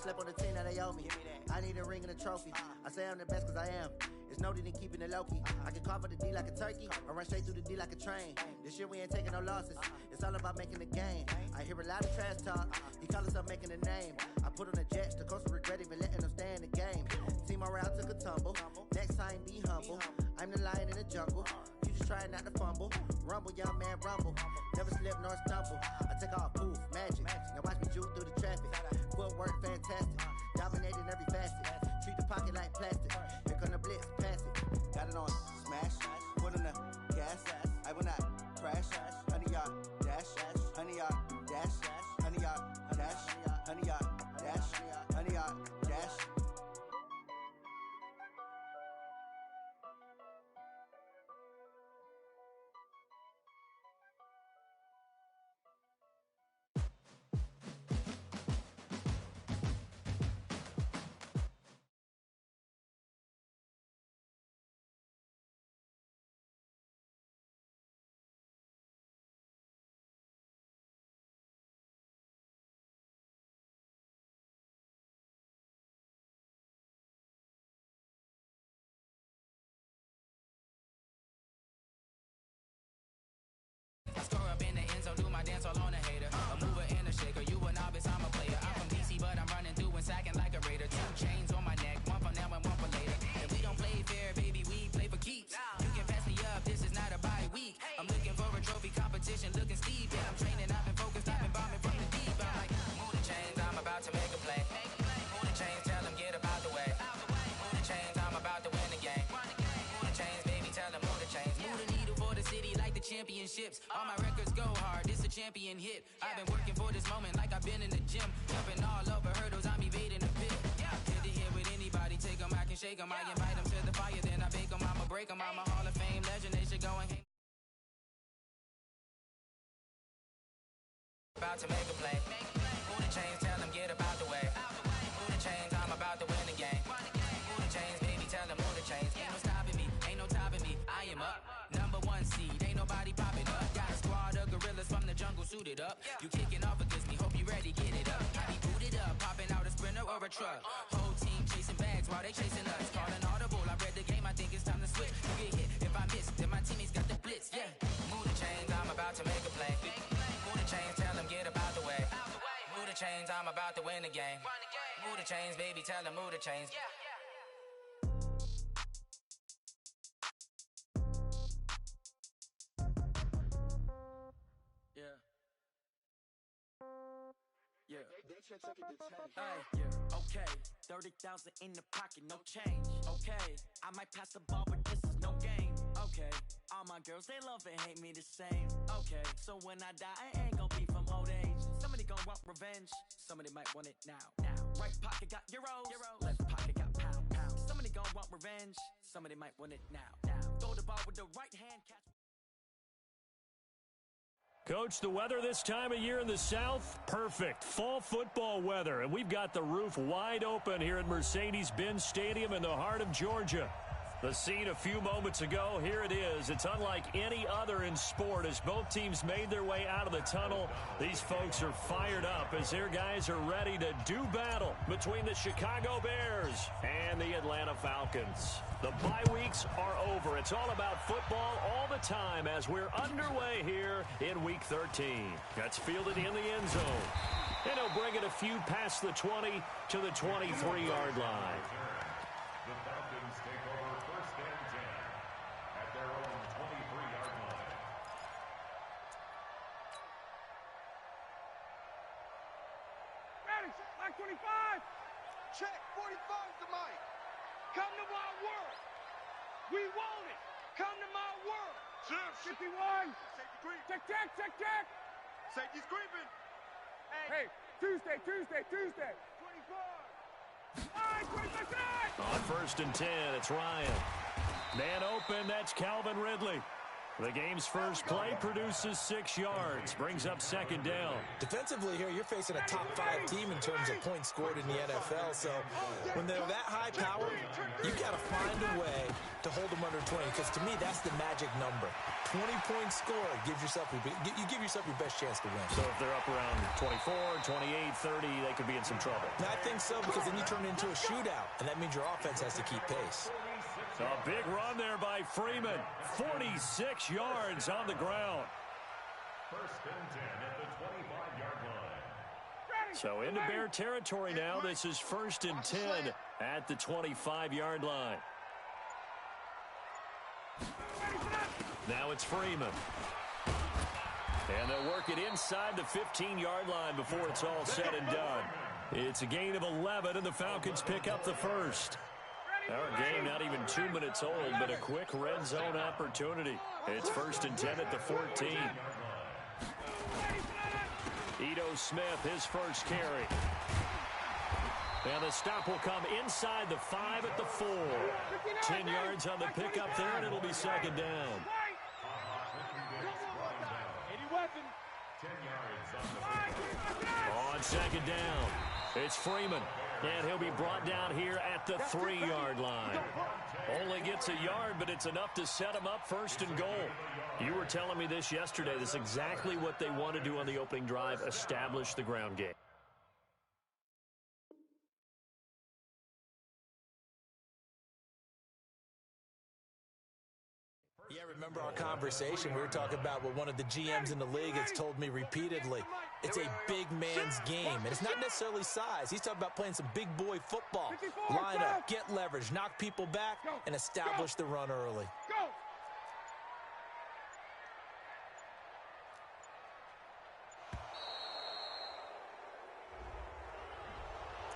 slept on the team that they owe me. I need a ring and a trophy. I say I'm the best cause I am. It's no need in keeping it low-key. I can carve for the D like a turkey, or run straight through the D like a train. This year we ain't taking no losses. It's all about making the game. I hear a lot of trash talk. He call himself making a name. I put on the Jets. The coach will regret even letting them stay in the game. Team morale took a tumble. Next time be humble. I'm the lion in the jungle. You just trying not to fumble. Rumble, young man, rumble. Never slip nor stumble. I take off, poof, magic. Now watch me juke through the traffic. Footwork fantastic. Dominating every facet. Treat the pocket like plastic. Here come the blitz, pass it. Got it on smash. Put in the gas. I will not crash. Honey yard dash. Honey yard dash. Honey yard dash. Honey yard dash. Honey yard dash. Score up in the end zone, do my dance all on a hater. A mover and a shaker, you a novice, I'm a player. I'm from DC, but I'm running through and sacking like a raider. 2 chains on my neck, one for now and one for later. If we don't play fair, baby, we play for keeps. You can pass me up, this is not a bye week. I'm looking for a trophy competition, looking steep. And I'm training, I've been focused, I've been bombing from the deep. I'm like, move the chains, I'm about to make a play. Move the chains, tell them get up out the way. Move the chains, I'm about to win the game. Move the chains, baby, tell them move the chains. Move the needle for the city like the championships. All my records go hard, this a champion hit. I've been working for this moment like I've been in the gym. Jumping all over hurdles, I'm evading the pit. Hit to hit with anybody, take them, I can shake them. I invite them to the fire, then I bake them, I'ma break them. I'm a Hall of Fame legend, they should go and hang. About to make a play. Move the chains, tell them get up out the way. Move the chains, I'm about to win the game. Move the chains, baby, tell them move the chains. Ain't no stopping me, ain't no topping me. I am up, number 1 seed, ain't nobody popping up. Got a squad of gorillas from the jungle suited up. You kicking off against me, hope you ready, get it up. I be booted up, popping out a sprinter or a truck. Whole team chasing bags while they chasing us. Calling audible, I read the game, I think it's time to switch. You get hit, if I miss, then my teammates got the blitz, yeah. Move the chains, I'm about to make a play. Move the chains, tell them get up out the way. Move the chains, I'm about to win the game. Move the chains, baby, tell them move the chains. Okay, 30,000 in the pocket, no change. Okay, I might pass the ball, but this is no game. Okay, all my girls, they love and hate me the same. Okay, so when I die, I ain't gon' be from old age. Somebody gon' want revenge, somebody might want it now. Right pocket got euros, left pocket got pounds. Somebody gon' want revenge, somebody might want it now. Throw the ball with the right hand, catch. Coach, the weather this time of year in the South, perfect. Fall football weather, and we've got the roof wide open here at Mercedes-Benz Stadium in the heart of Georgia. The scene a few moments ago, here it is. It's unlike any other in sport as both teams made their way out of the tunnel. These folks are fired up as their guys are ready to do battle between the Chicago Bears and the Atlanta Falcons. The bye weeks are over. It's all about football all the time as we're underway here in Week 13. That's fielded in the end zone. And he'll bring it a few past the 20 to the 23-yard line. The Falcons take over first and 10 at their own 23-yard line. Ready, like 25. Check, 45's the mic. Come to my world. We want it. Come to my world. 51. Safety creep. Check. Safety's creeping. Hey, Tuesday. 24. On first and 10, it's Ryan. Man open, that's Calvin Ridley. The game's first play produces 6 yards, brings up second down. Defensively here, you're facing a top 5 team in terms of points scored in the NFL. So when they're that high powered, you got to find a way to hold them under 20. Because to me, that's the magic number. 20-point score gives yourself you give yourself your best chance to win. So if they're up around 24, 28, 30, they could be in some trouble. I think so, because then you turn it into a shootout, and that means your offense has to keep pace. A big run there by Freeman. 46 yards on the ground. First and 10 at the 25-yard line. So into Bear territory now. This is first and 10 at the 25-yard line. Now it's Freeman. And they'll work it inside the 15-yard line before it's all said and done. It's a gain of 11, and the Falcons pick up the first. Our game not even 2 minutes old, but a quick red zone opportunity. It's first and 10 at the 14. Ito Smith, his first carry. And the stop will come inside the 5 at the 4. 10 yards on the pickup there, and it'll be second down. 10 yards On second down, it's Freeman. And he'll be brought down here at the 3-yard line. Only gets a yard, but it's enough to set him up first and goal. You were telling me this yesterday. This is exactly what they want to do on the opening drive, establish the ground game. Yeah, remember our conversation? We were talking about what one of the GMs in the league has told me repeatedly. It's a big man's game, and it's not necessarily size. He's talking about playing some big boy football. Line up, get leverage, knock people back, and establish the run early.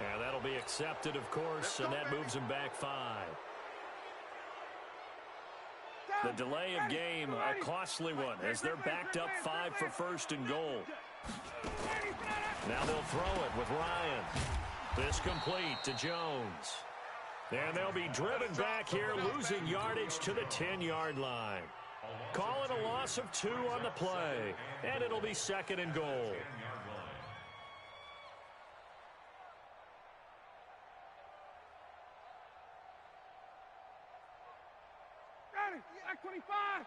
And that'll be accepted, of course, and that moves him back 5. The delay of game, a costly one, as they're backed up 5 for first and goal. Now they'll throw it with Ryan. This complete to Jones. And they'll be driven back here, losing yardage to the 10-yard line. Calling a loss of 2 on the play, and it'll be second and goal. Back 25.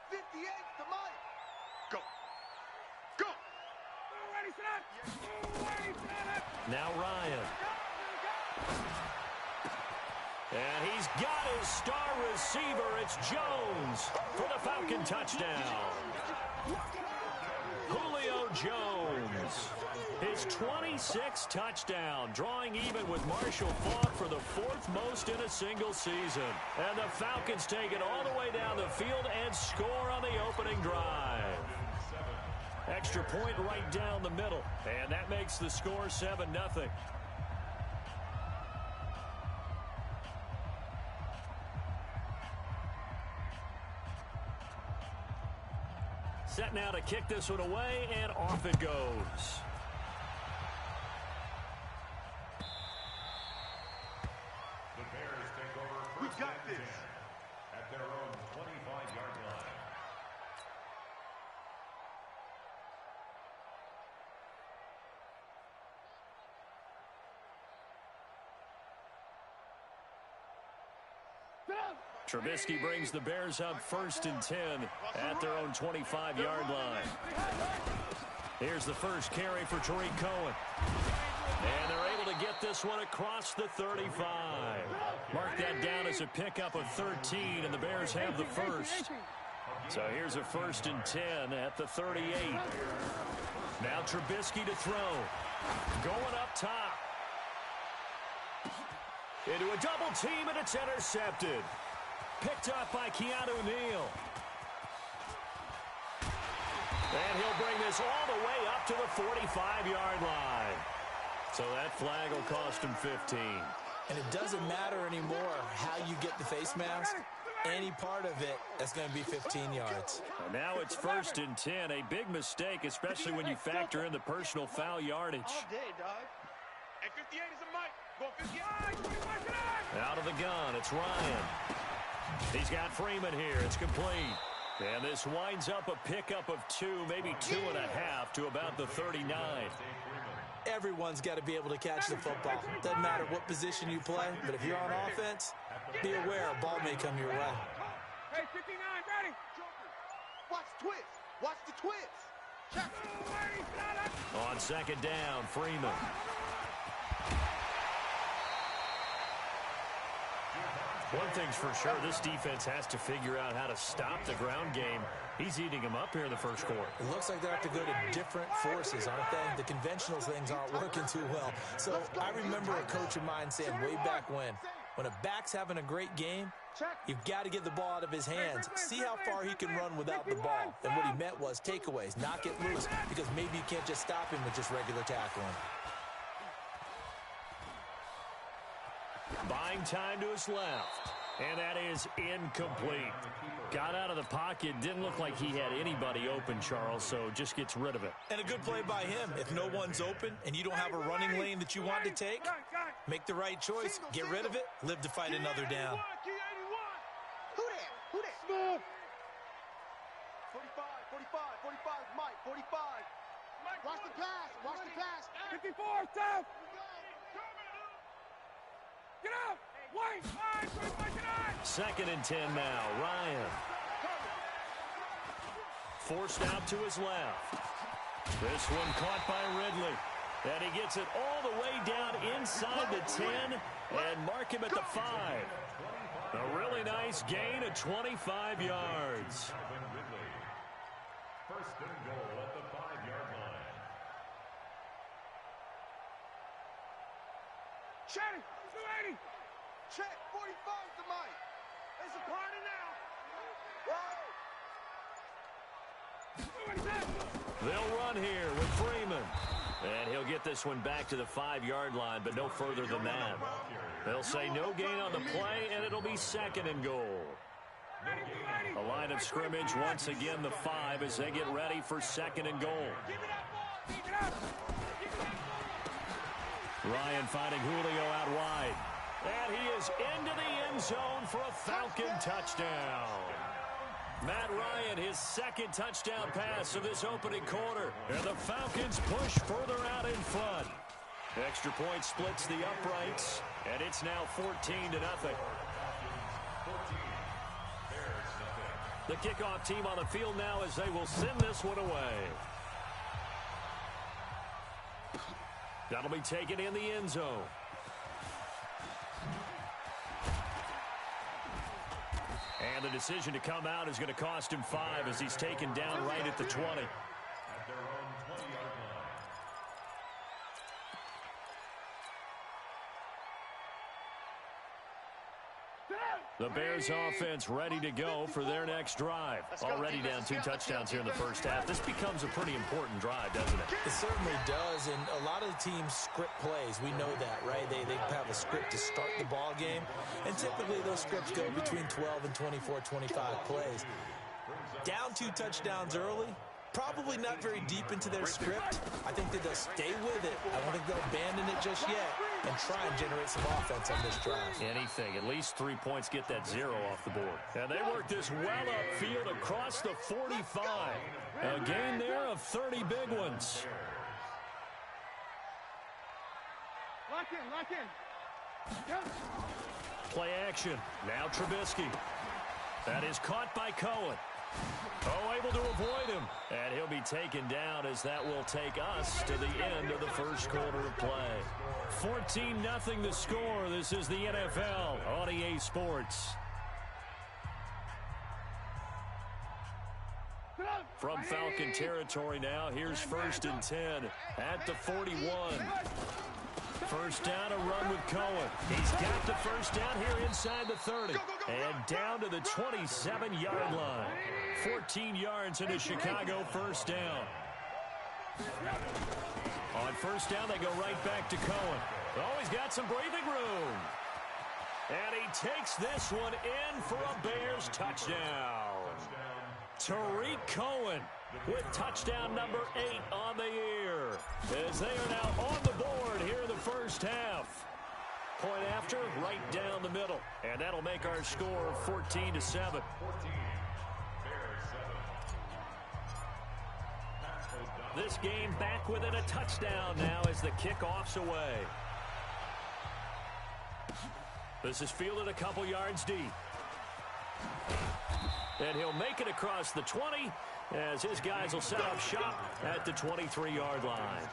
58 to Mike. Go. Go. Ready, set. Now Ryan. And he's got his star receiver. It's Jones for the Falcon touchdown. Julio Jones. His 26th touchdown, drawing even with Marshall Faulk for the 4th most in a single season. And the Falcons take it all the way down the field and score on the opening drive. Extra point right down the middle, and that makes the score 7-0. Set now to kick this one away, and off it goes. We got this. at their own 25-yard line. Trubisky brings the Bears up first and 10 at their own 25-yard line. Here's the first carry for Tariq Cohen. And they're able to get this one across the 35. Mark that down as a pickup of 13, and the Bears have the first. So here's a first and 10 at the 38. Now Trubisky to throw. Going up top. Into a double team, and it's intercepted. Picked up by Keanu Neal. And he'll bring this all the way up to the 45-yard line. So that flag will cost him 15. And it doesn't matter anymore how you get the face mask. Any part of it, that's going to be 15 yards. And now it's first and 10. A big mistake, especially when you factor in the personal foul yardage. All day, dog. At 58 is a mic. Go 58. Out of the gun, it's Ryan. He's got Freeman here. It's complete. And this winds up a pickup of 2, maybe 2.5 to about the 39. Everyone's got to be able to catch the football. Doesn't matter what position you play, but if you're on offense, be aware a ball may come your way. Hey, 59, ready. Watch the twist. Watch the twist. Check. On second down, Freeman. One thing's for sure, this defense has to figure out how to stop the ground game. He's eating them up here in the first quarter. It looks like they have to go to different forces, aren't they? The conventional things aren't working too well. So I remember a coach of mine saying way back when a back's having a great game, you've got to get the ball out of his hands. See how far he can run without the ball. And what he meant was takeaways, knock it loose, because maybe you can't just stop him with just regular tackling. Buying time to his left. And that is incomplete. Got out of the pocket. Didn't look like he had anybody open, Charles, so just gets rid of it. And a good play by him. If no one's open and you don't have a running lane that you want to take, make the right choice. Get rid of it. Live to fight another down. Who that? Who that? Smooth. 45, Mike, 45. Watch the pass. 54, stop. Get out. Wait, 5, Second and 10 now. Ryan. Forced out to his left. This one caught by Ridley. And he gets it all the way down inside the 10 and mark him at the 5. A really nice gain of 25 yards. First and goal at the 5-yard line. Shannon, 280. Check. 45's the mic. It's a party now. They'll run here with Freeman. And he'll get this one back to the 5-yard line, but no further than that. They'll say no gain on the play, and it'll be second and goal. A line of scrimmage, once again the 5 as they get ready for second and goal. Ryan finding Julio out wide. And he is into the end zone for a Falcon touchdown. Matt Ryan, his second touchdown pass of this opening quarter. And the Falcons push further out in front. Extra point splits the uprights, and it's now 14-0. The kickoff team on the field now as they will send this one away. That'll be taken in the end zone. And the decision to come out is going to cost him 5 as he's taken down right at the 20. At their own 20-yard line. The Bears offense ready to go for their next drive. Already down 2 touchdowns here in the first half. This becomes a pretty important drive, doesn't it? It certainly does, and a lot of the teams script plays. We know that, right? They have a script to start the ball game, and typically those scripts go between 12 and 24, 25 plays. Down 2 touchdowns early, probably not very deep into their script. I think that they'll stay with it. I don't think they'll abandon it just yet and try and generate some offense on this drive. Anything. At least 3 points, get that 0 off the board. And they work this well upfield across the 45. A gain there of 30 big ones. Lock in. Yes. Play action. Now Trubisky. That is caught by Cohen. Oh, able to avoid him. And he'll be taken down as that will take us to the end of the first quarter of play. 14-0 the score. This is the NFL on EA Sports. From Falcon territory now, here's 1st and 10 at the 41. First down, a run with Cohen. He's got the first down here inside the 30. And down to the 27-yard line. 14 yards into Chicago, first down. On first down, they go right back to Cohen. Oh, he's got some breathing room. And he takes this one in for a Bears touchdown. Tariq Cohen with touchdown number 8 on the year. As they are now on the board here in the first half. Point after, right down the middle. And that'll make our score 14-7. 14. Bears This game back within a touchdown now as the kickoff's away. This is fielded a couple yards deep. And he'll make it across the 20 as his guys will set up shop at the 23-yard line.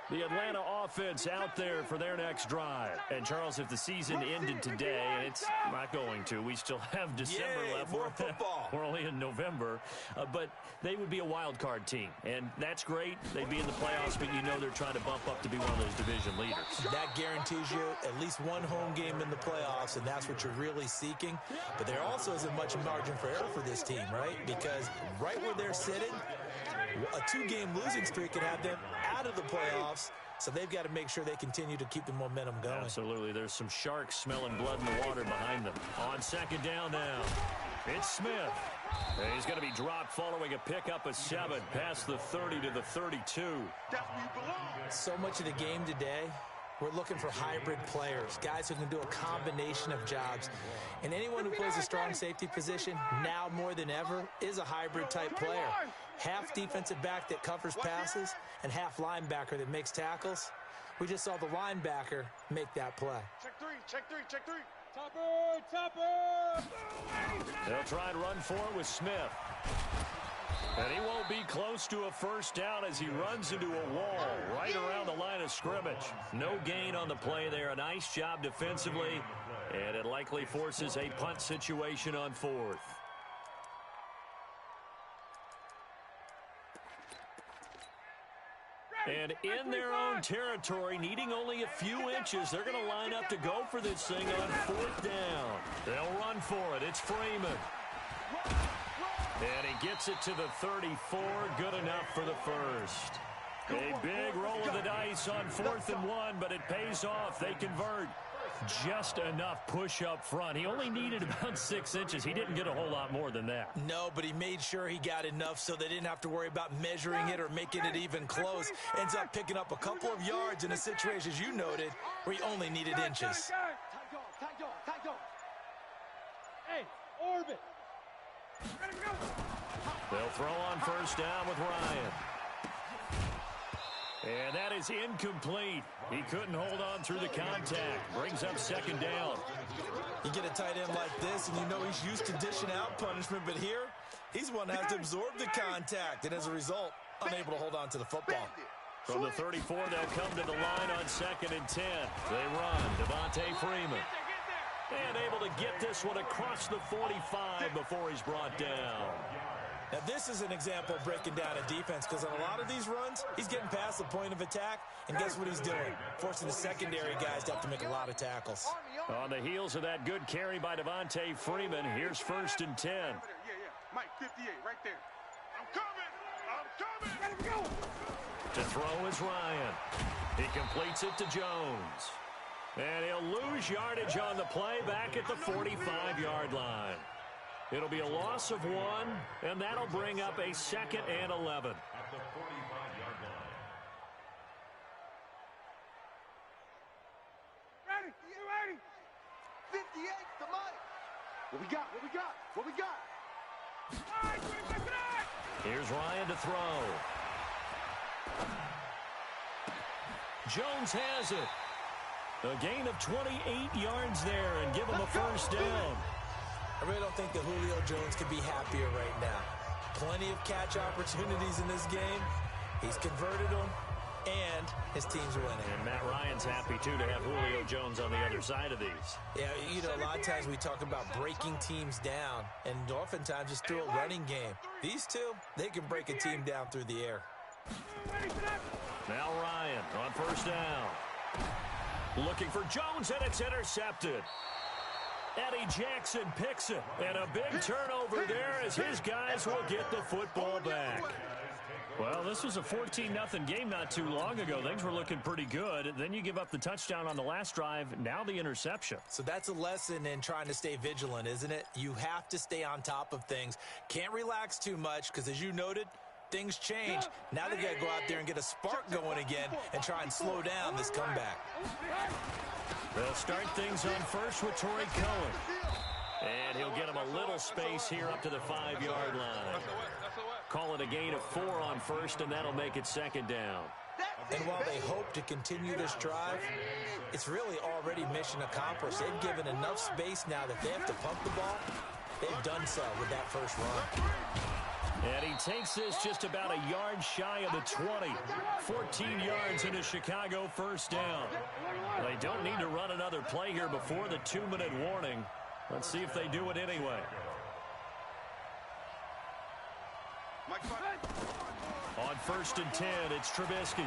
The Atlanta offense out there for their next drive. And, Charles, if the season ended today, and it's not going to, we still have December left. More football. We're only in November. But they would be a wild card team. And that's great. They'd be in the playoffs, but you know they're trying to bump up to be one of those division leaders. That guarantees you at least one home game in the playoffs, and that's what you're really seeking. But there also isn't much margin for error for this team, right? Because right where they're sitting, a 2-game losing streak could have them out of the playoffs, so they've got to make sure they continue to keep the momentum going. Absolutely. There's some sharks smelling blood in the water behind them. On second down now, it's Smith. And he's going to be dropped following a pickup of 7 past the 30 to the 32. That's where you belong. So much of the game today, we're looking for hybrid players, guys who can do a combination of jobs. And anyone who plays a strong safety position, now more than ever, is a hybrid-type player. Half defensive back that covers passes and half linebacker that makes tackles. We just saw the linebacker make that play. Check three. Topper! They'll try and run for it with Smith. And he won't be close to a first down as he runs into a wall right around the line of scrimmage. No gain on the play there. A nice job defensively. And it likely forces a punt situation on 4th. And in their own territory, needing only a few inches, they're going to line up to go for this thing on 4th down. They'll run for it. It's Freeman. And he gets it to the 34. Good enough for the first. A big roll of the dice on 4th and 1, but it pays off. They convert. Just enough push up front. He only needed about 6 inches. He didn't get a whole lot more than that. No, but he made sure he got enough so they didn't have to worry about measuring it or making it even close. Ends up picking up a couple of yards in a situation, as you noted, where he only needed inches. Hey, orbit. Ready to go. They'll throw on first down with Ryan. And that is incomplete. He couldn't hold on through the contact. Brings up second down. You get a tight end like this, and you know he's used to dishing out punishment, but here, he's one that has to absorb the contact, and as a result, unable to hold on to the football. From the 34, they'll come to the line on 2nd and 10. They run. Devontae Freeman. And able to get this one across the 45 before he's brought down. Now, this is an example of breaking down a defense, because on a lot of these runs, he's getting past the point of attack, and guess what he's doing? Forcing the secondary guys to have to make a lot of tackles. On the heels of that good carry by Devontae Freeman, here's 1st and 10. Yeah. Mike, 58, right there. I'm coming. Let him go. To throw is Ryan. He completes it to Jones. And he'll lose yardage on the play back at the 45-yard line. It'll be a loss of 1, and that'll bring up a 2nd and 11. At the 45-yard line. Ready? You ready? 58 to Mike. What we got? All right, 25 tonight. Here's Ryan to throw. Jones has it. A gain of 28 yards there and give him a first down. I really don't think that Julio Jones could be happier right now. Plenty of catch opportunities in this game. He's converted them, and his team's winning. And Matt Ryan's happy, too, to have Julio Jones on the other side of these. Yeah, you know, a lot of times we talk about breaking teams down, and oftentimes it's through a running game. These two, they can break a team down through the air. Now Ryan on first down. Looking for Jones, and it's intercepted. Eddie Jackson picks it, and a big turnover there as his guys will get the football back. Well, this was a 14-0 game not too long ago. Things were looking pretty good. Then you give up the touchdown on the last drive, now the interception. So that's a lesson in trying to stay vigilant, isn't it? You have to stay on top of things. Can't relax too much because, as you noted, things change. Now they've got to go out there and get a spark going again and try and slow down this comeback. They'll start things on first with Torrey Cohen. And he'll get him a little space here up to the 5-yard line. Call it a gain of 4 on first, and that'll make it second down. And while they hope to continue this drive, it's really already mission accomplished. They've given enough space now that they have to pump the ball. They've done so with that first run. And he takes this just about a yard shy of the 20. 14 yards into Chicago, first down. They don't need to run another play here before the 2-minute warning. Let's see if they do it anyway. On 1st and 10, it's Trubisky.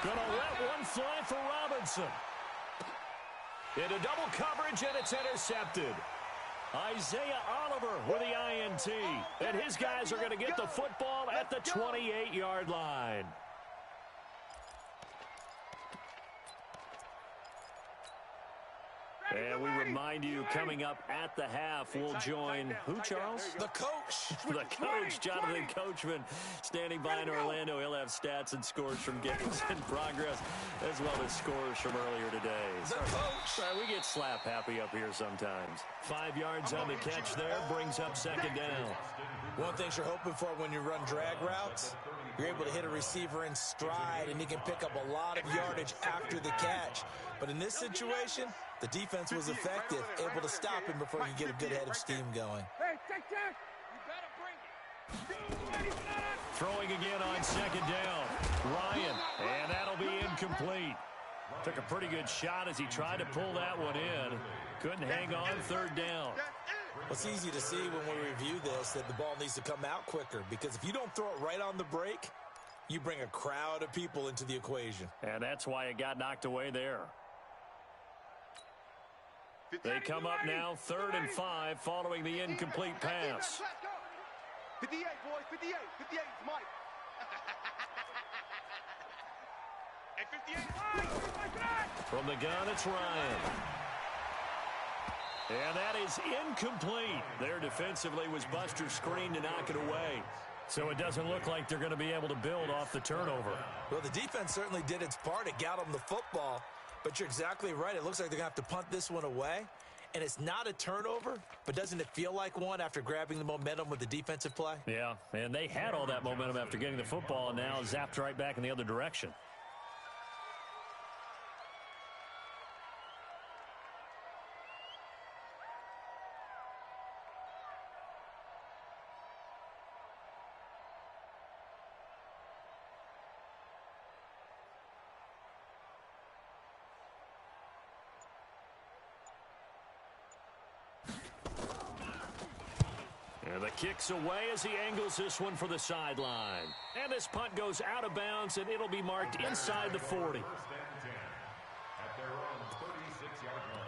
Gonna let one fly for Robinson. Into double coverage, and it's intercepted. Isaiah Oliver with the INT. And his guys are going to get the football at the 28-yard line. And we remind you, coming up at the half, we'll join who, Charles? The coach. The coach, Jonathan Coachman, standing by in Orlando. He'll have stats and scores from games in progress, as well as scores from earlier today. The coach. We get slap happy up here sometimes. 5 yards on the catch there, brings up second down. One thing you're hoping for when you run drag routes, you're able to hit a receiver in stride, and he can pick up a lot of yardage after the catch. But in this situation, the defense was effective, able to stop him before he could get a good head of steam going. Hey, take. You better bring it. Throwing again on second down. Ryan, and that'll be incomplete. Took a pretty good shot as he tried to pull that one in. Couldn't hang on, third down. Well, it's easy to see when we review this that the ball needs to come out quicker, because if you don't throw it right on the break, you bring a crowd of people into the equation. And that's why it got knocked away there. They come up now, 3rd and 5, following the incomplete pass. 58, boys, 58. 58 is Mike. Hey, 58. From the gun, it's Ryan. And that is incomplete. There defensively was Buster Screen to knock it away. So it doesn't look like they're going to be able to build off the turnover. Well, the defense certainly did its part. It got them the football. But you're exactly right. It looks like they're going to have to punt this one away. And it's not a turnover, but doesn't it feel like one after grabbing the momentum with the defensive play? Yeah, and they had all that momentum after getting the football, and now zapped right back in the other direction. And the kick's away as he angles this one for the sideline. And this punt goes out of bounds, and it'll be marked inside the 40. 1st and 10 at their own 36-yard line.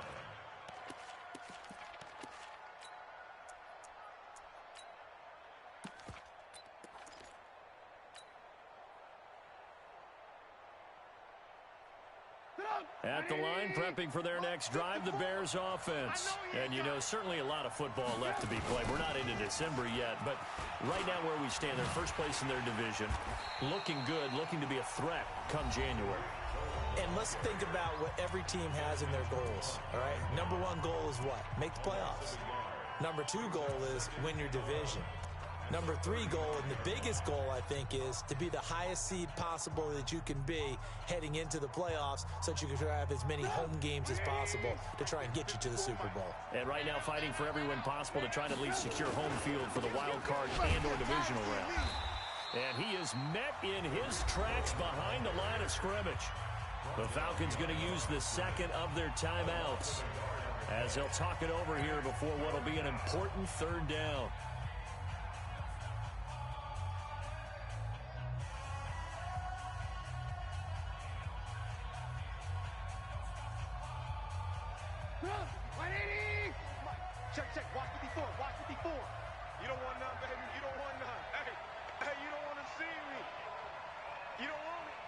At the line, prepping for their next drive, the Bears offense. And, you know, certainly a lot of football left to be played. We're not into December yet, but right now where we stand, they're first place in their division. Looking good, looking to be a threat come January. And let's think about what every team has in their goals, all right? Number 1 goal is what? Make the playoffs. Number 2 goal is win your division. Number 3 goal, and the biggest goal, I think, is to be the highest seed possible that you can be heading into the playoffs so that you can have as many home games as possible to try and get you to the Super Bowl. And right now fighting for every win possible to try to at least secure home field for the wild card and or divisional round. And he is met in his tracks behind the line of scrimmage. The Falcons going to use the second of their timeouts as they'll talk it over here before what will be an important 3rd down. Check. Watch 54. Watch 54. You don't want none, baby. You don't want none. Hey, you don't want to see me. You don't want it.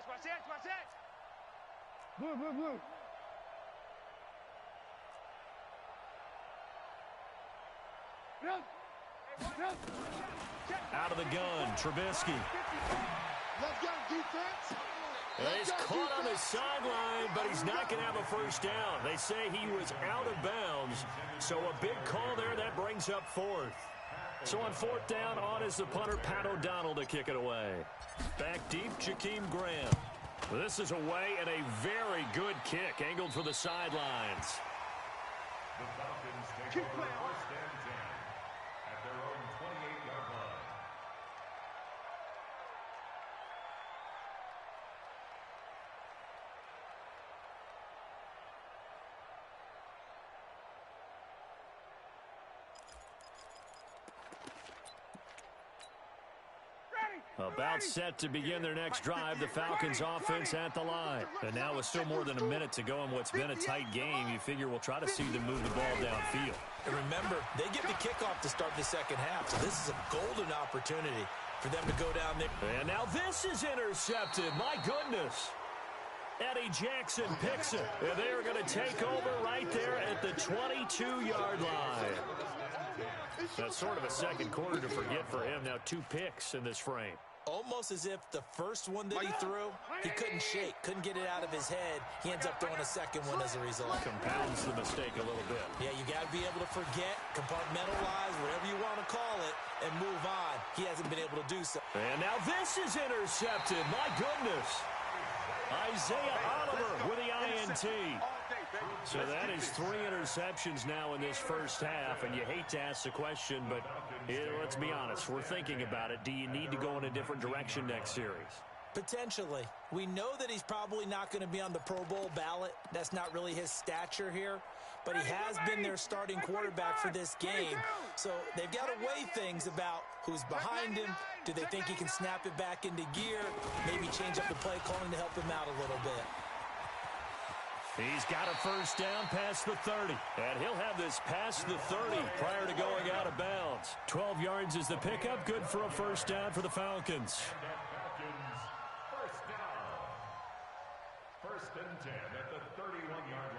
Watch that. Blue. Out of the gun, Trubisky. Let's go, defense. He's caught on the sideline, but he's not going to have a first down. They say he was out of bounds, so a big call there. That brings up fourth. So on fourth down, on is the punter, Pat O'Donnell, to kick it away. Back deep, Jakeem Graham. This is away and a very good kick, angled for the sidelines. The Falcons take over first and 10 at their own 28-yard line. About set to begin their next drive, the Falcons offense at the line. And now with still more than a minute to go in what's been a tight game, you figure we'll try to see them move the ball downfield. And remember, they get the kickoff to start the second half, so this is a golden opportunity for them to go down there. And now this is intercepted. My goodness. Eddie Jackson picks it. And they are going to take over right there at the 22-yard line. That's sort of a second quarter to forget for him. Now 2 picks in this frame. Almost as if the first one that he threw, he couldn't shake, couldn't get it out of his head. He ends up throwing a second one as a result. Compounds the mistake a little bit. Yeah, you got to be able to forget, compartmentalize, whatever you want to call it, and move on. He hasn't been able to do so. And now this is intercepted. My goodness. Isaiah Oliver with the INT. So that is 3 interceptions now in this first half, and you hate to ask the question, but let's be honest, we're thinking about it. Do you need to go in a different direction next series? Potentially. We know that he's probably not going to be on the Pro Bowl ballot. That's not really his stature here, but he has been their starting quarterback for this game. So they've got to weigh things about who's behind him. Do they think he can snap it back into gear? Maybe change up the play calling to help him out a little bit. He's got a first down past the 30, and he'll have this past the 30 prior to going out of bounds. 12 yards is the pickup, good for a first down for the Falcons. First down. First and 10 at the 31-yard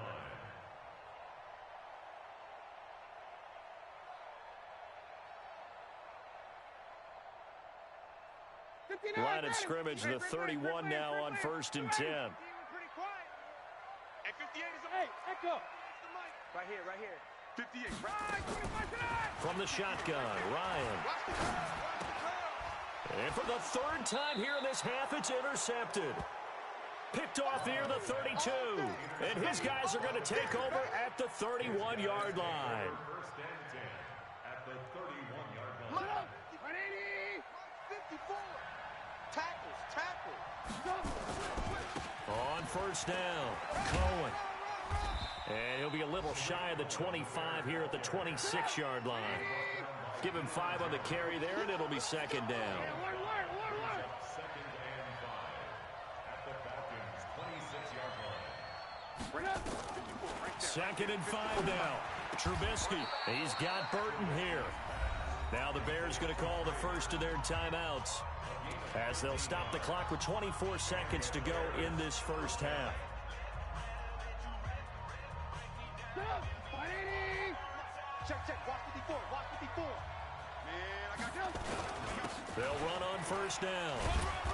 line. Line of scrimmage, the 31 now on first and 10. And 58 is a echo. Right here. 58. From the shotgun, Ryan. And for the third time here in this half, it's intercepted. Picked off near the 32. And his guys are going to take over at the 31-yard line. First and 10 at the 31-yard line. 54. Tackles. On first down, Cohen. And he'll be a little shy of the 25 here at the 26-yard line. Give him 5 on the carry there, and it'll be second down. Second and 5 at the Falcons' 26-yard line. Second and 5 now. Trubisky. He's got Burton here. Now the Bears going to call the first of their timeouts, as they'll stop the clock with 24 seconds to go in this first half. Check. Watch 54. Man, I got you. They'll run on first down.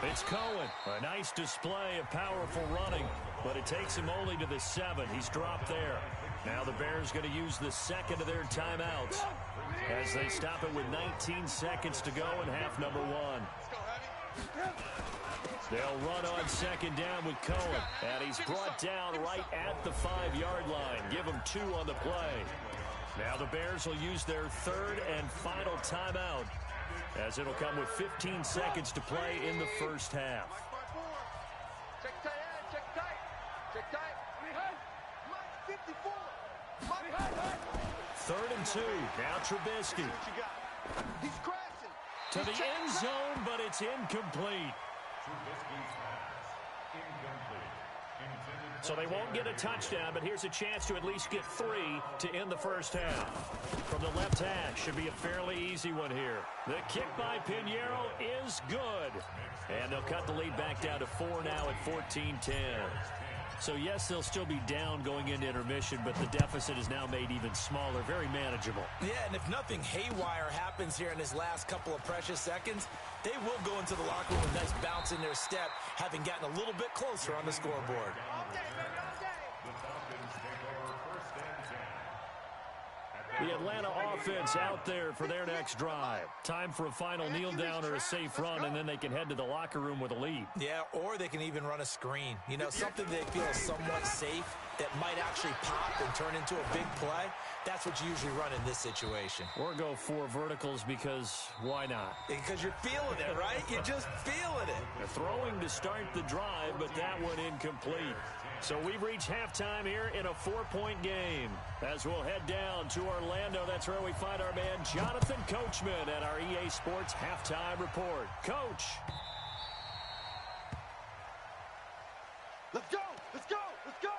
It's Cohen. A nice display of powerful running, but it takes him only to the 7. He's dropped there. Now the Bears going to use the second of their timeouts, as they stop it with 19 seconds to go in half number 1. They'll run on second down with Cohen, and he's brought down right at the 5-yard line. Give him 2 on the play. Now the Bears will use their third and final timeout, as it'll come with 15 seconds to play in the first half. Check tight. 54. Third and 2. Now Trubisky. He's crashing. To the end zone, but it's incomplete. Trubisky's pass incomplete. So they won't get a touchdown, but here's a chance to at least get 3 to end the first half. From the left hash, should be a fairly easy one here. The kick by Pinheiro is good. And they'll cut the lead back down to 4 now at 14-10. So, yes, they'll still be down going into intermission, but the deficit is now made even smaller, very manageable. Yeah, and if nothing haywire happens here in his last couple of precious seconds, they will go into the locker room with a nice bounce in their step, having gotten a little bit closer on the scoreboard. The Atlanta offense out there for their next drive. Time for a final kneel down or a safe run, and then they can head to the locker room with a lead. Yeah, or they can even run a screen. You know, something they feel is somewhat safe that might actually pop and turn into a big play. That's what you usually run in this situation. Or go 4 verticals because why not? Because you're feeling it, right? You're just feeling it. They're throwing to start the drive, but that one incomplete. So we've reached halftime here in a 4-point game. As we'll head down to Orlando, that's where we find our man Jonathan Coachman at our EA Sports Halftime Report. Coach. Let's go! Let's go! Let's go!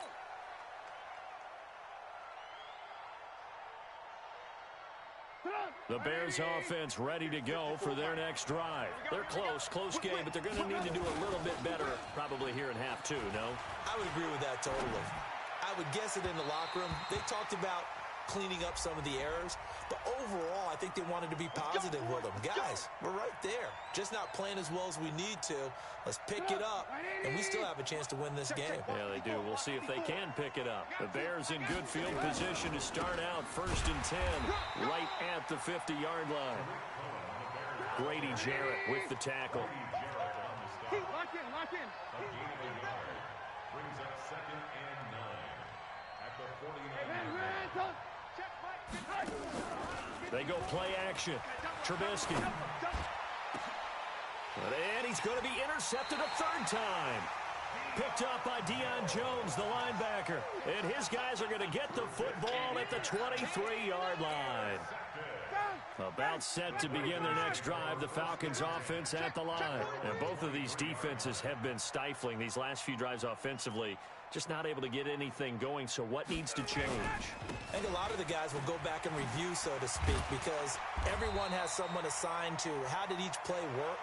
The Bears offense ready to go for their next drive. They're close game, but they're going to need to do a little bit better probably here in half 2, no? I would agree with that totally. I would guess it in the locker room. They talked about cleaning up some of the errors, but overall I think they wanted to be positive with them. Guys, we're right there. Just not playing as well as we need to. Let's pick it up, and we still have a chance to win this game. Yeah, they do. We'll see if they can pick it up. The Bears in good field position to start out 1st and 10, right at the 50-yard line. Grady Jarrett with the tackle. Lock in. Brings up 2nd and 9 at the 49. They go play action. Trubisky. And he's going to be intercepted a 3rd time. Picked up by Deion Jones, the linebacker. And his guys are going to get the football at the 23-yard line. About set to begin their next drive, the Falcons offense at the line. And both of these defenses have been stifling these last few drives offensively. Just not able to get anything going, so what needs to change? I think a lot of the guys will go back and review, so to speak, because everyone has someone assigned to how did each play work.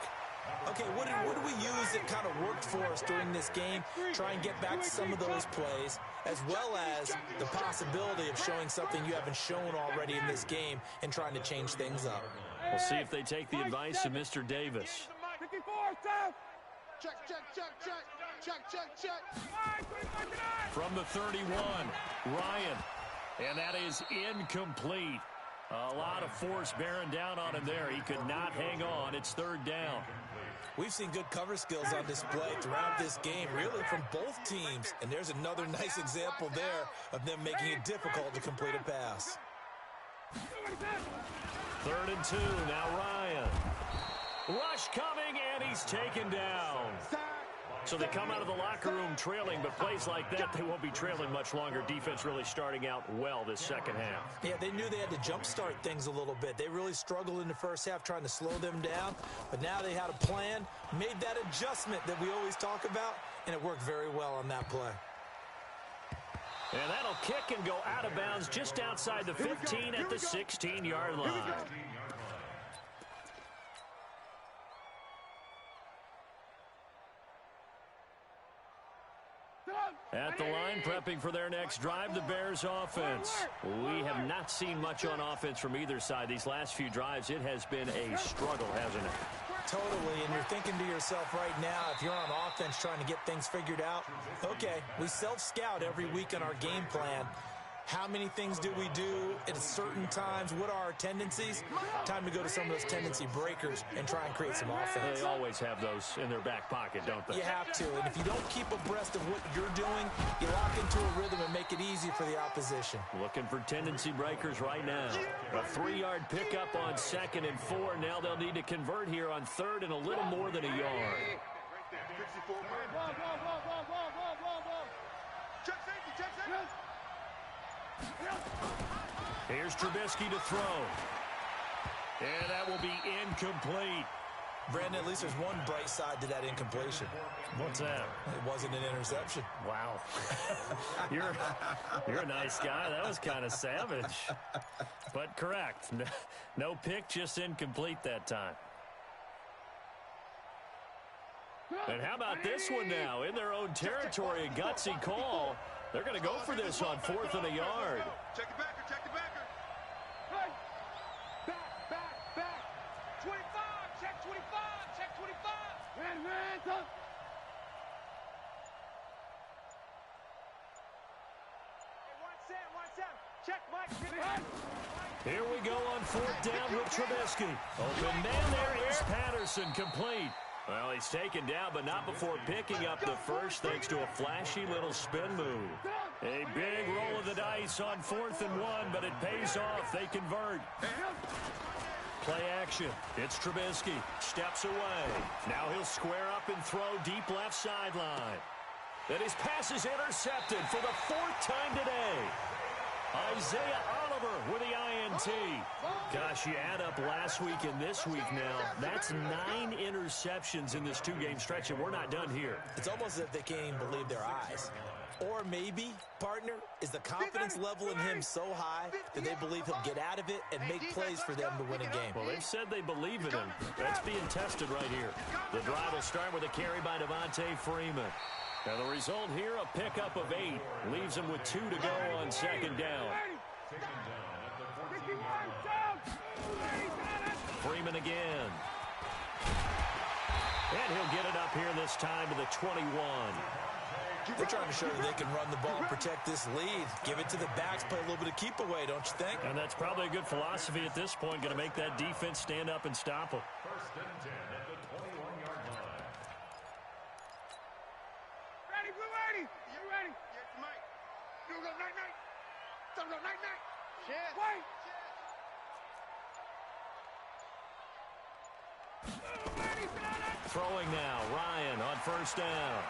Okay, what did we use that kind of worked for us during this game? Try and get back to some of those plays, as well as the possibility of showing something you haven't shown already in this game and trying to change things up. We'll see if they take the advice of Mr. Davis. 54, check. From the 31, Ryan. And that is incomplete. A lot of force bearing down on him there. He could not hang on. It's 3rd down. We've seen good cover skills on display throughout this game, really from both teams. And there's another nice example there of them making it difficult to complete a pass. 3rd and 2, now Ryan. Rush coming, and he's taken down. So they come out of the locker room trailing, but plays like that, they won't be trailing much longer. Defense really starting out well this second half. Yeah, they knew they had to jumpstart things a little bit. They really struggled in the first half trying to slow them down, but now they had a plan, made that adjustment that we always talk about, and it worked very well on that play. And that'll kick and go out of bounds just outside the 15 at the 16-yard line. At the line, prepping for their next drive, the Bears offense. We have not seen much on offense from either side. These last few drives, it has been a struggle, hasn't it? Totally, and you're thinking to yourself right now, if you're on offense trying to get things figured out, okay, we self-scout every week on our game plan. How many things do we do at certain times? What are our tendencies? Time to go to some of those tendency breakers and try and create some offense. They always have those in their back pocket, don't they? You have to, and if you don't keep abreast of what you're doing, you lock into a rhythm and make it easy for the opposition. Looking for tendency breakers right now. A 3-yard pickup on 2nd and 4. Now they'll need to convert here on 3rd and a little more than a yard. Here's Trubisky to throw. And that will be incomplete. Brandon, at least there's one bright side to that incompletion. What's that? It wasn't an interception. Wow. You're a nice guy. That was kind of savage. But correct. No pick, just incomplete that time. And how about this one now? In their own territory, a gutsy call. They're going to go for this on 4th and a yard. Check the backer, check the backer. Hey. Back. 25, check 25, check 25. Man, come. Hey, 1-7. Check, Mike. Here we go on 4th down with Trubisky. Open man there is Patterson, complete. Well, he's taken down, but not before picking up the first thanks to a flashy little spin move. A big roll of the dice on 4th and 1, but it pays off. They convert. Play action. It's Trubisky. Steps away. Now he'll square up and throw deep left sideline. And his pass is intercepted for the 4th time today. Isaiah Oliver with the INT. Gosh, you add up last week and this week now. That's 9 interceptions in this 2-game stretch, and we're not done here. It's almost as if they can't even believe their eyes. Or maybe, partner, is the confidence level in him so high that they believe he'll get out of it and make plays for them to win a game. Well, they've said they believe in him. That's being tested right here. The drive will start with a carry by Devontae Freeman. And the result here, a pickup of 8. Leaves him with 2 to go on 2nd down. Freeman again. And he'll get it up here this time to the 21. They're trying to show that they can run the ball and protect this lead. Give it to the backs, play a little bit of keep away, don't you think? And that's probably a good philosophy at this point. Going to make that defense stand up and stop them. 1st and 10 at the 21-yard line. Ready, Blue ready. You ready? Yes, Mike. You go night. Don't go night. Yeah. Wait. Throwing now, Ryan on 1st down.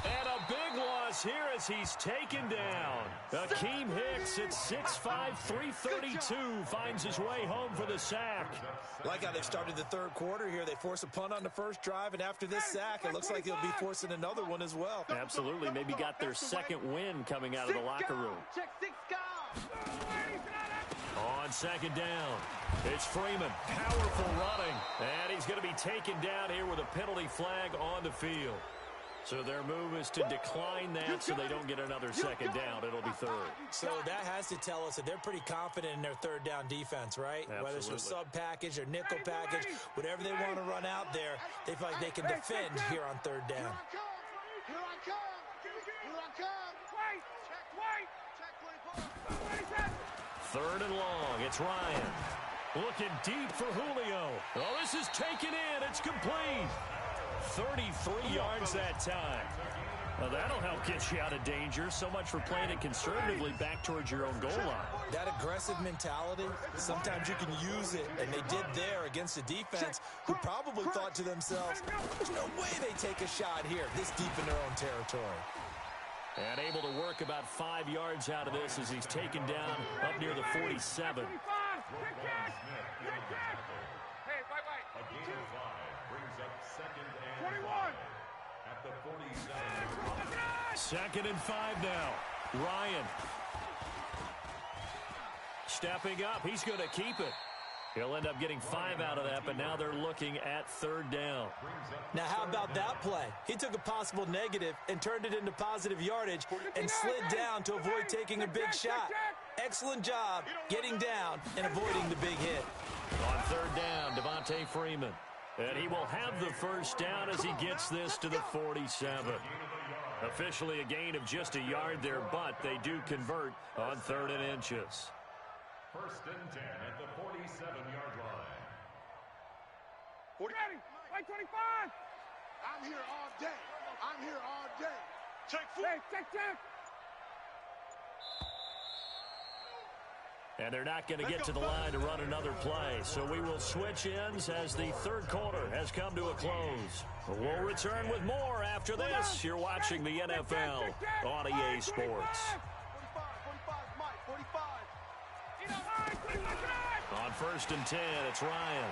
And a big loss here as he's taken down. Akeem Hicks at 6'5", 332 finds his way home for the sack. Like how they've started the 3rd quarter here. They force a punt on the first drive, and after this sack, it looks like they'll be forcing another one as well. Absolutely. Maybe got their 2nd win coming out of the locker room. Check 6 guys. On 2nd down, it's Freeman. Powerful running. And he's going to be taken down here with a penalty flag on the field. So their move is to decline that so they don't get another 2nd down. It'll be 3rd. So that has to tell us that they're pretty confident in their 3rd down defense, right? Absolutely. Whether it's a sub package or nickel package, whatever they want to run out there, they feel like they can defend here on 3rd down. Here I come. Wait. Check 3rd and long. It's Ryan. Looking deep for Julio. Oh, this is taken in. It's complete. 33 yards that time. Well, that'll help get you out of danger. So much for playing it conservatively back towards your own goal line. That aggressive mentality, sometimes you can use it, and they did there against a defense who probably thought to themselves, there's no way they take a shot here this deep in their own territory. And able to work about 5 yards out of this as he's taken down up near the 47. Hey, wait. A gain of 5 brings up 2nd and 5 at the 47. 2nd and 5 now. Ryan. Stepping up. He's going to keep it. He'll end up getting 5 out of that, but now they're looking at 3rd down. Now, how about that play? He took a possible negative and turned it into positive yardage and slid down to avoid taking a big shot. Excellent job getting down and avoiding the big hit. On 3rd down, Devontae Freeman. And he will have the 1st down as he gets this to the 47. Officially a gain of just a yard there, but they do convert on 3rd and inches. 1st and 10 at the 47-yard line. Ready. Like 25. I'm here all day. Check 4. Hey, check. And they're not going to get to the line to run another play. So we will switch ends as the 3rd quarter has come to a close. We'll return with more after this. You're watching the NFL on EA Sports. 45. On 1st and 10, it's Ryan.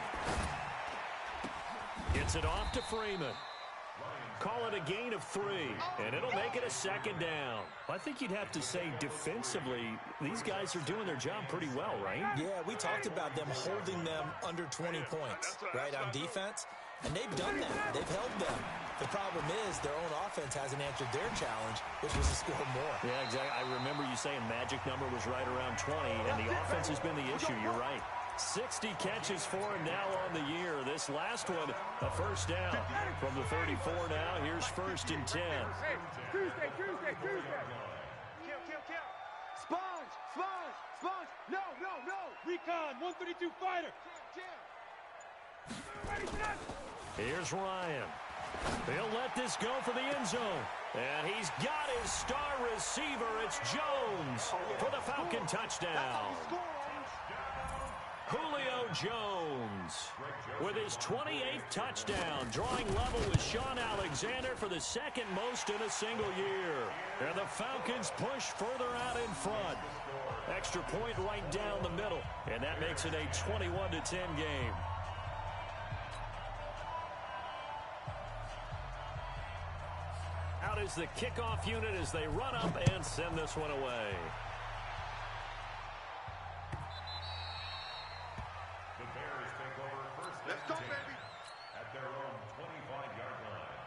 Gets it off to Freeman. Call it a gain of 3, and it'll make it a 2nd down. I think you'd have to say defensively, these guys are doing their job pretty well, right? Yeah, we talked about them holding them under 20 points, right, on defense. And they've done that. They've held them. The problem is their own offense hasn't answered their challenge, which was to score more. Yeah, exactly. I remember you saying magic number was right around 20, and the offense has been the issue. You're right. 60 catches for him now on the year. This last one, a first down. From the 34 now, here's 1st and 10. Hey, Tuesday. Kill. Sponge. No. Recon, 132 fighter. Ready for that? Here's Ryan. He'll let this go for the end zone. And he's got his star receiver. It's Jones for the Falcon touchdown. Julio Jones with his 28th touchdown, drawing level with Sean Alexander for the second most in a single year. And the Falcons push further out in front. Extra point right down the middle, and that makes it a 21-10 game. Out is the kickoff unit as they run up and send this one away. The Bears take over 1st and 10 at their own 25-yard line.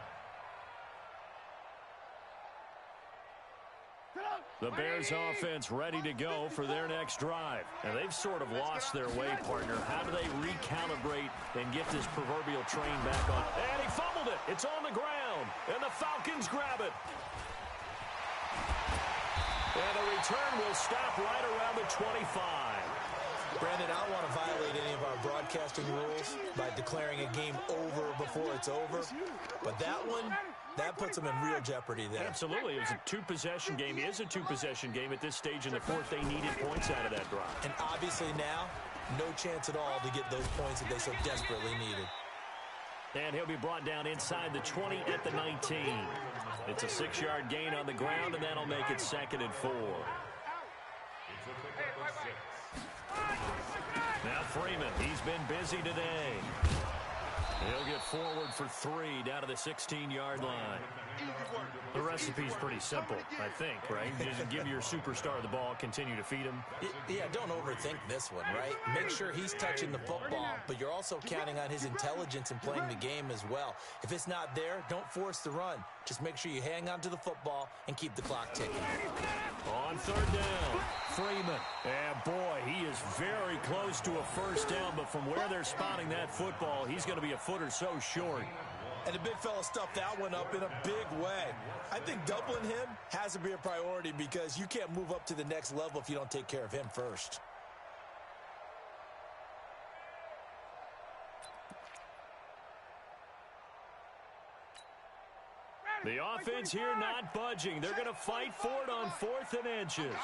The Bears offense ready to go for their next drive. And they've sort of lost their way, partner. How do they recalibrate and get this proverbial train back on? And he fumbled it. It's on the ground. And the Falcons grab it. And the return will stop right around the 25. Brandon, I don't want to violate any of our broadcasting rules by declaring a game over before it's over. But that one, that puts them in real jeopardy there. Absolutely. It was a two-possession game. It is a two-possession game at this stage in the fourth. They needed points out of that drive. And obviously now, no chance at all to get those points that they so desperately needed. And he'll be brought down inside the 20 at the 19. It's a 6-yard gain on the ground, and that'll make it 2nd and 4. It's a pickup of 6. Now Freeman, he's been busy today. He'll get forward for 3 down to the 16-yard line. The recipe's pretty simple, I think, right? Just give your superstar the ball, continue to feed him. Yeah, don't overthink this one, right? Make sure he's touching the football, but you're also counting on his intelligence in playing the game as well. If it's not there, don't force the run. Just make sure you hang on to the football and keep the clock ticking. On 3rd down, Freeman. And boy, he is very close to a first down, but from where they're spotting that football, he's going to be a foot or so short. And the big fella stuffed that one up in a big way. I think doubling him has to be a priority because you can't move up to the next level if you don't take care of him first. The offense here not budging. They're going to fight for it on 4th and inches.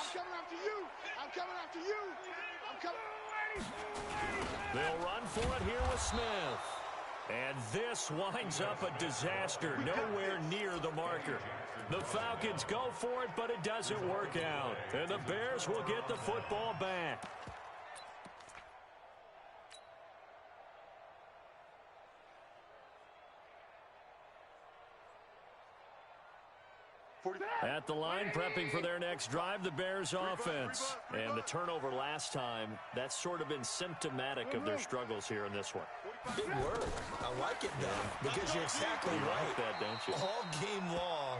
I'm coming after you. They'll run for it here with Smith. And this winds up a disaster, nowhere near the marker. The Falcons go for it, but it doesn't work out. And the Bears will get the football back. At the line, prepping for their next drive, the Bears offense. And the turnover last time, that's sort of been symptomatic of their struggles here in this one. Big word. I like it, though, because you're exactly you right. Like that, don't you? All game long,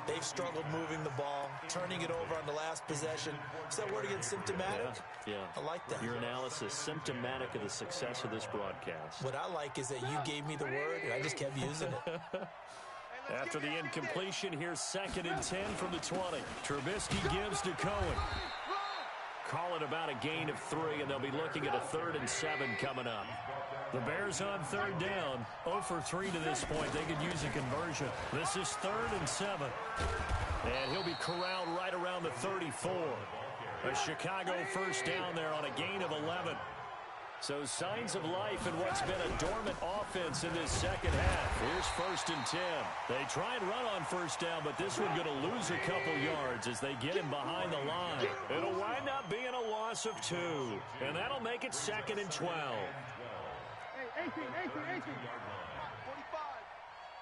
they've struggled moving the ball, turning it over on the last possession. Is that word again, symptomatic? Yeah. I like that. Your analysis, symptomatic of the success of this broadcast. What I like is that you gave me the word, and I just kept using it. After the incompletion, here's 2nd and 10 from the 20. Trubisky gives to Cohen. Call it about a gain of 3, and they'll be looking at a 3rd and 7 coming up. The Bears on 3rd down, 0 for 3 to this point. They could use a conversion. This is 3rd and 7. And he'll be corralled right around the 34. A Chicago first down there on a gain of 11. So signs of life in what's been a dormant offense in this second half. Here's 1st and 10. They try and run on 1st down, but this one going to lose a couple yards as they get him behind the line. It'll wind up being a loss of 2, and that'll make it 2nd and 12. Hey, 18. 45.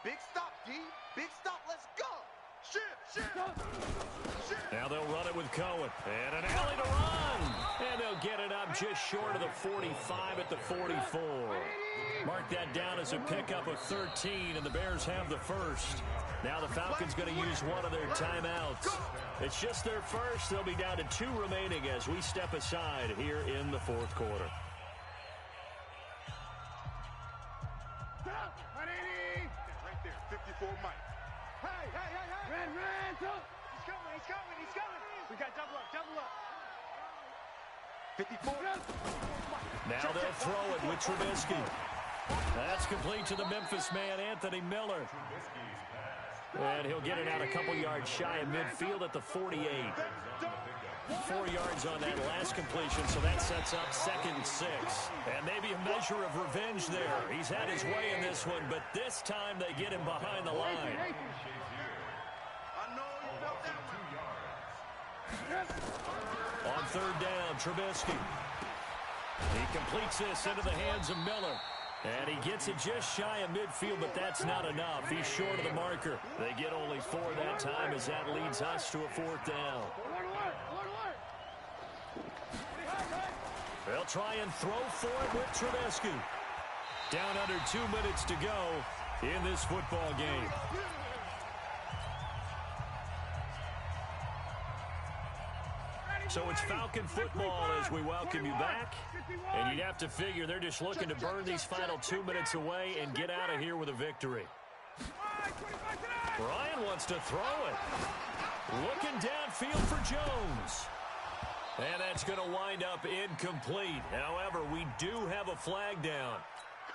Big stop, D. Big stop. Let's go. Now they'll run it with Cohen. And an alley to run. And they'll get it up just short of the 45 at the 44. Mark that down as a pickup of 13, and the Bears have the first. Now the Falcons going to use one of their timeouts. It's just their first. They'll be down to 2 remaining as we step aside here in the fourth quarter. Right there, 54 Mike. Hey! Ren! He's coming! We got double up. 54. Now they'll throw it with Trubisky. That's complete to the Memphis man, Anthony Miller. And he'll get it out a couple yards shy of midfield at the 48. 4 yards on that last completion, so that sets up 2nd and 6. And maybe a measure of revenge there. He's had his way in this one, but this time they get him behind the line. On 3rd down, Trubisky. He completes this into the hands of Miller. And he gets it just shy of midfield, but that's not enough. He's short of the marker. They get only 4 that time as that leads us to a 4th down. They'll try and throw for it with Trubisky. Down under 2 minutes to go in this football game. So it's Falcon football as we welcome you back. And you'd have to figure they're just looking to burn these final 2 minutes away and get out of here with a victory. Ryan wants to throw it. Looking downfield for Jones. And that's going to wind up incomplete. However, we do have a flag down.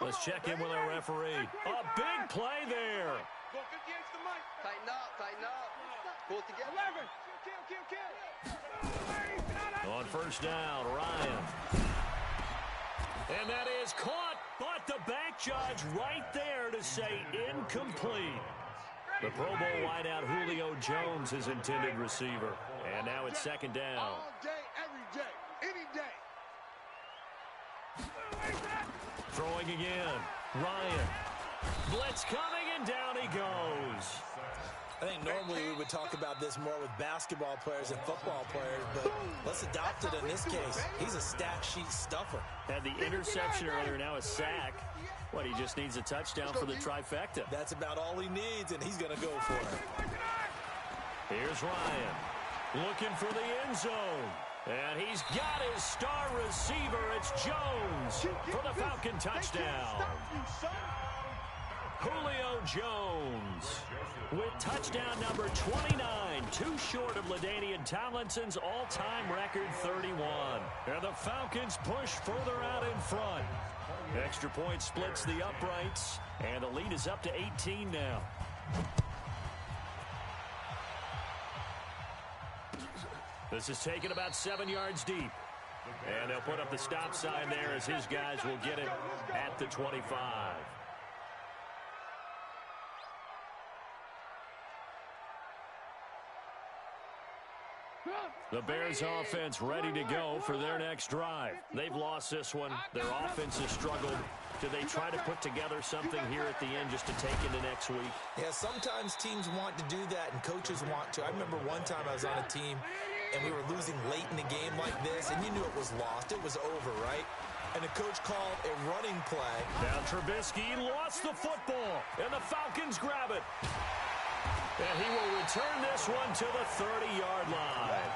Let's check in with our referee. A big play there. Tighten up. Pull it together. 11. Kill. On 1st down, Ryan. And that is caught, but the back judge right there to say incomplete. The Pro Bowl wideout Julio Jones is intended receiver. And now it's 2nd down. All day, every day, any day. Throwing again. Ryan. Blitz coming, and down he goes. I think normally we would talk about this more with basketball players and football players, but let's adopt it in this case. He's a stat sheet stuffer. Had the interception earlier, now a sack. What, he just needs a touchdown for the trifecta. That's about all he needs, and he's going to go for it. Here's Ryan. Looking for the end zone. And he's got his star receiver. It's Jones for the Falcon touchdown. Julio Jones with touchdown number 29, too short of LaDainian Tomlinson's all-time record 31. And the Falcons push further out in front. Extra point splits the uprights, and the lead is up to 18 now. This is taken about 7 yards deep. And they'll put up the stop sign there as his guys will get it at the 25. The Bears offense ready to go for their next drive. They've lost this one. Their offense has struggled. Do they try to put together something here at the end just to take into next week? Yeah, sometimes teams want to do that and coaches want to. I remember one time I was on a team and we were losing late in the game like this, and you knew it was lost. It was over, right? And the coach called a running play. Now Trubisky lost the football, and the Falcons grab it. And he will return this one to the 30-yard line.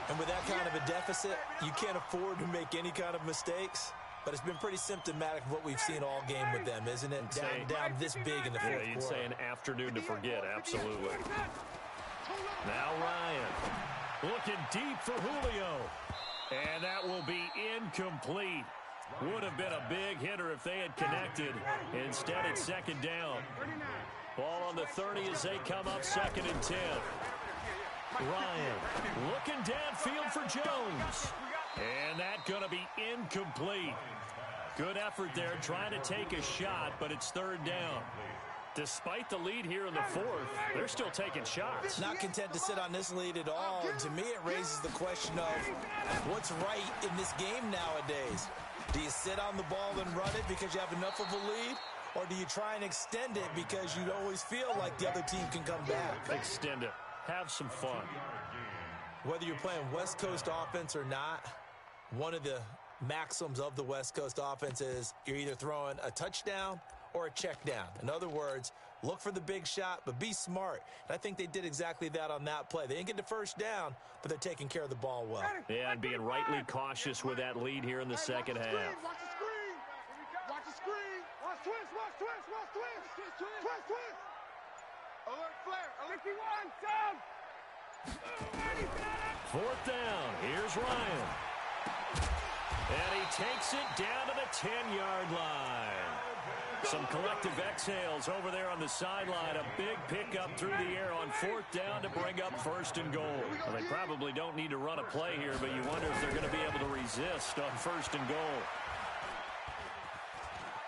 And with that kind of a deficit, you can't afford to make any kind of mistakes. But it's been pretty symptomatic of what we've seen all game with them, isn't it? Down this big in the fourth quarter. You'd say an afternoon to forget, absolutely. Now Ryan looking deep for Julio. And that will be incomplete. Would have been a big hitter if they had connected. Instead, it's 2nd down. Ball on the 30 as they come up 2nd and 10. Ryan looking downfield for Jones. And that going to be incomplete. Good effort there trying to take a shot, but it's 3rd down. Despite the lead here in the 4th, they're still taking shots. Not content to sit on this lead at all. And to me, it raises the question of what's right in this game nowadays. Do you sit on the ball and run it because you have enough of a lead? or do you try and extend it because you always feel like the other team can come back? Extend it. Have some fun. Whether you're playing West Coast offense or not, one of the maxims of the West Coast offense is you're either throwing a touchdown or a check down. In other words, look for the big shot, but be smart. And I think they did exactly that on that play. They didn't get the first down, but they're taking care of the ball well. Yeah, and being rightly cautious with that lead here in the second half. Watch the screen. Watch the screen. Watch twist. Watch twist. Watch twist. Twist, twist. Alert flare. 51, sub. Fourth down. Here's Ryan. And he takes it down to the 10-yard line. Some collective exhales over there on the sideline. A big pickup through the air on fourth down to bring up first and goal. Well, they probably don't need to run a play here, but you wonder if they're going to be able to resist on first and goal.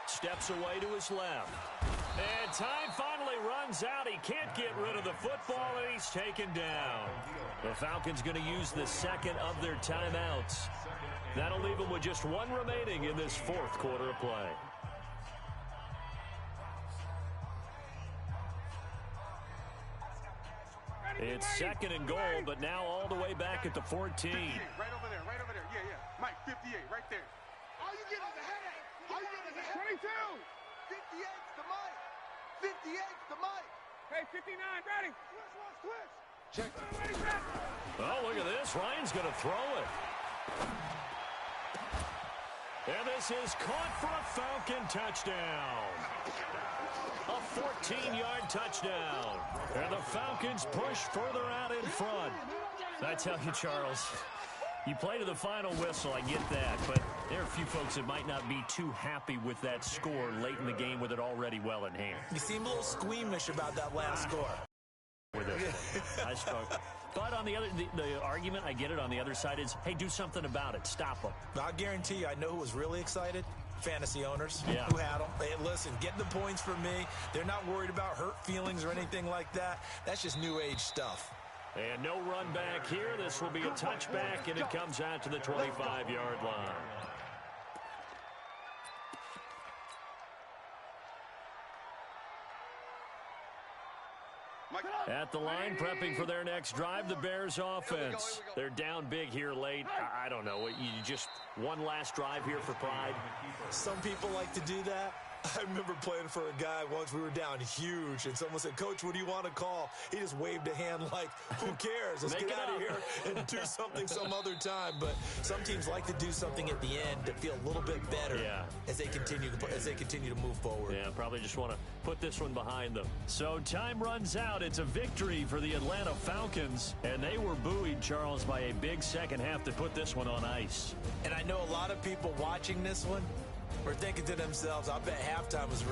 Steps away to his left. And time finally runs out. He can't get rid of the football, and he's taken down. The Falcons going to use the second of their timeouts. That'll leave them with just one remaining in this fourth quarter of play. It's second and goal, but now all the way back at the 14. Right over there, right over there. Yeah, yeah. Mike, 58, right there. All you get is a headache. All you get is a headache. 22. 58's the Mike. 58's the Mike. Hey, 59, ready. Twist, watch, twist. Check. Ready, set. Oh, look at this. Ryan's going to throw it. And this is caught for a Falcon touchdown. A 14-yard touchdown. And the Falcons push further out in front. I tell you, Charles, you play to the final whistle, I get that, but there are a few folks that might not be too happy with that score late in the game with it already well in hand. You seem a little squeamish about that last score. With it. I struggle. But on the other, the argument, I get it, on the other side is, hey, do something about it. Stop them. I guarantee you, I know who was really excited. Fantasy owners yeah. who had them. Hey, listen, get the points for me. They're not worried about hurt feelings or anything like that. That's just new age stuff. And no run back here. This will be a touchback, and it comes out to the 25-yard line. At the line, prepping for their next drive, the Bears offense. They're down big here late. I don't know. You just one last drive here for pride. Some people like to do that. I remember playing for a guy once. We were down huge, and someone said, "Coach, what do you want to call?" He just waved a hand like, who cares? Let's get out of here and do something some other time. But some teams like to do something at the end to feel a little bit better as they continue to move forward. Yeah, probably just want to put this one behind them. So time runs out. It's a victory for the Atlanta Falcons, and they were buoyed, Charles, by a big second half to put this one on ice. And I know a lot of people watching this one we're thinking to themselves, I bet halftime was